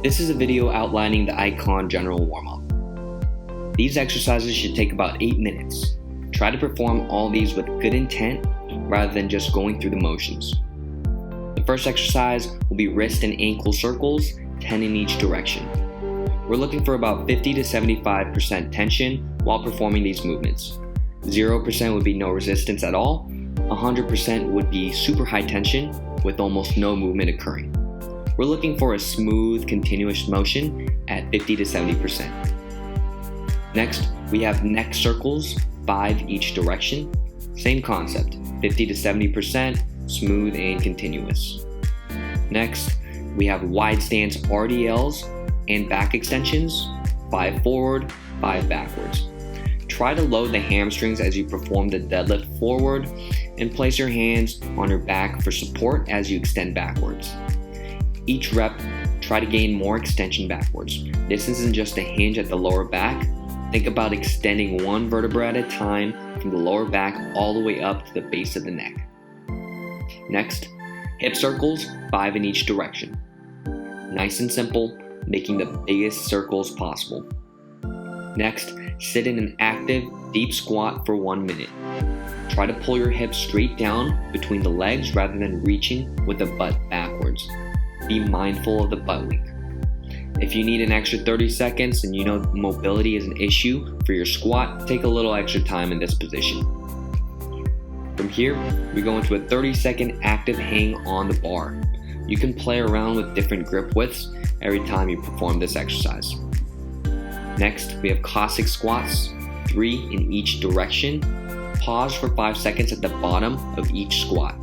This is a video outlining the IKON general warm-up. These exercises should take about 8 minutes. Try to perform all these with good intent rather than just going through the motions. The first exercise will be wrist and ankle circles, 10 in each direction. We're looking for about 50 to 75% tension while performing these movements. 0% would be no resistance at all. 100% would be super high tension with almost no movement occurring. We're looking for a smooth, continuous motion at 50 to 70%. Next, we have neck circles, 5 each direction. Same concept, 50 to 70%, smooth and continuous. Next, we have wide stance RDLs and back extensions, 5 forward, 5 backwards. Try to load the hamstrings as you perform the deadlift forward and place your hands on your back for support as you extend backwards. Each rep, try to gain more extension backwards. This isn't just a hinge at the lower back. Think about extending one vertebra at a time from the lower back all the way up to the base of the neck. Next, hip circles, 5 in each direction. Nice and simple, making the biggest circles possible. Next, sit in an active, deep squat for 1 minute. Try to pull your hips straight down between the legs rather than reaching with the butt backwards. Be mindful of the butt wink. If you need an extra 30 seconds and you know mobility is an issue for your squat, take a little extra time in this position. From here, we go into a 30-second active hang on the bar. You can play around with different grip widths every time you perform this exercise. Next, we have Cossack squats, 3 in each direction. Pause for 5 seconds at the bottom of each squat.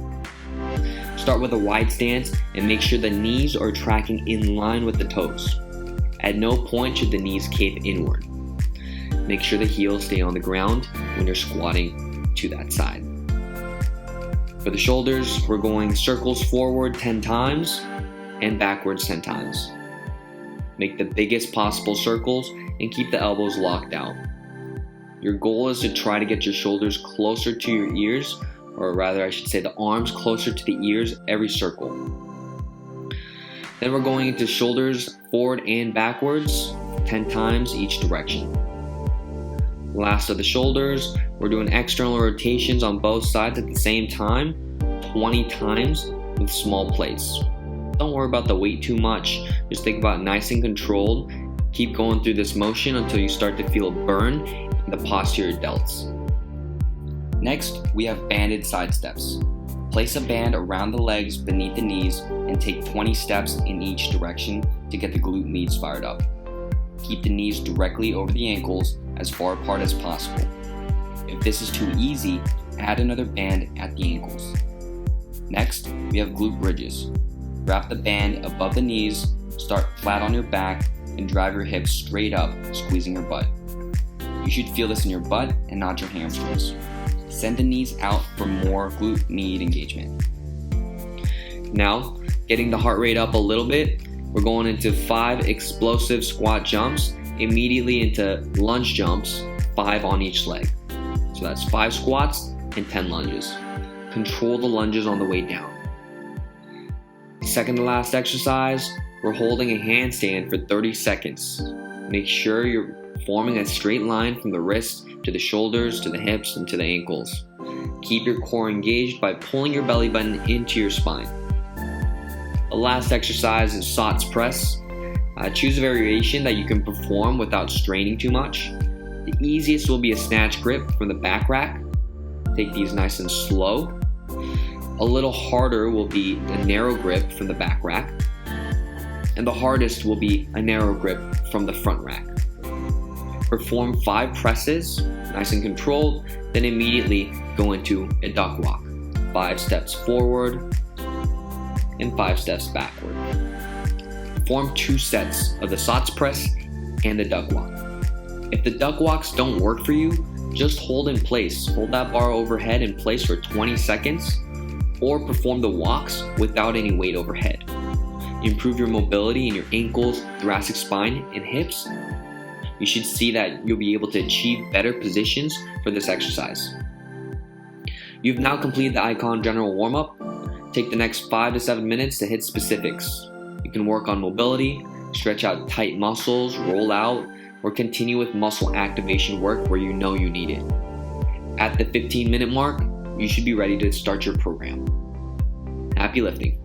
Start with a wide stance and make sure the knees are tracking in line with the toes. At no point should the knees cape inward. Make sure the heels stay on the ground when you're squatting to that side. For the shoulders, we're going circles forward 10 times and backwards 10 times. Make the biggest possible circles and keep the elbows locked out. Your goal is to try to get your shoulders closer to your ears, or rather I should say the arms closer to the ears every circle. Then we're going into shoulders forward and backwards 10 times each direction. Last of the shoulders, we're doing external rotations on both sides at the same time 20 times with small plates. Don't worry about the weight too much, just think about nice and controlled. Keep going through this motion until you start to feel a burn in the posterior delts. Next, we have banded side steps. Place a band around the legs beneath the knees and take 20 steps in each direction to get the glute meats fired up. Keep the knees directly over the ankles as far apart as possible. If this is too easy, add another band at the ankles. Next, we have glute bridges. Wrap the band above the knees, start flat on your back, and drive your hips straight up, squeezing your butt. You should feel this in your butt and not your hamstrings. Send the knees out for more glute med engagement. Now, getting the heart rate up a little bit, we're going into 5 explosive squat jumps, immediately into lunge jumps, 5 on each leg. So that's 5 squats and 10 lunges. Control the lunges on the way down. Second to last exercise, we're holding a handstand for 30 seconds. Make sure you're forming a straight line from the wrist to the shoulders, to the hips, and to the ankles. Keep your core engaged by pulling your belly button into your spine. The last exercise is Sots press. Choose a variation that you can perform without straining too much. The easiest will be a snatch grip from the back rack. Take these nice and slow. A little harder will be a narrow grip from the back rack. And the hardest will be a narrow grip from the front rack. Perform 5 presses, nice and controlled, then immediately go into a duck walk. 5 steps forward and 5 steps backward. Perform 2 sets of the Sots press and the duck walk. If the duck walks don't work for you, just hold in place. Hold that bar overhead in place for 20 seconds or perform the walks without any weight overhead. Improve your mobility in your ankles, thoracic spine, and hips. You should see that you'll be able to achieve better positions for this exercise. You've now completed the IKON general warm-up. Take the next 5 to 7 minutes to hit specifics. You can work on mobility, stretch out tight muscles, roll out, or continue with muscle activation work where you know you need it. At the 15-minute mark, you should be ready to start your program. Happy lifting!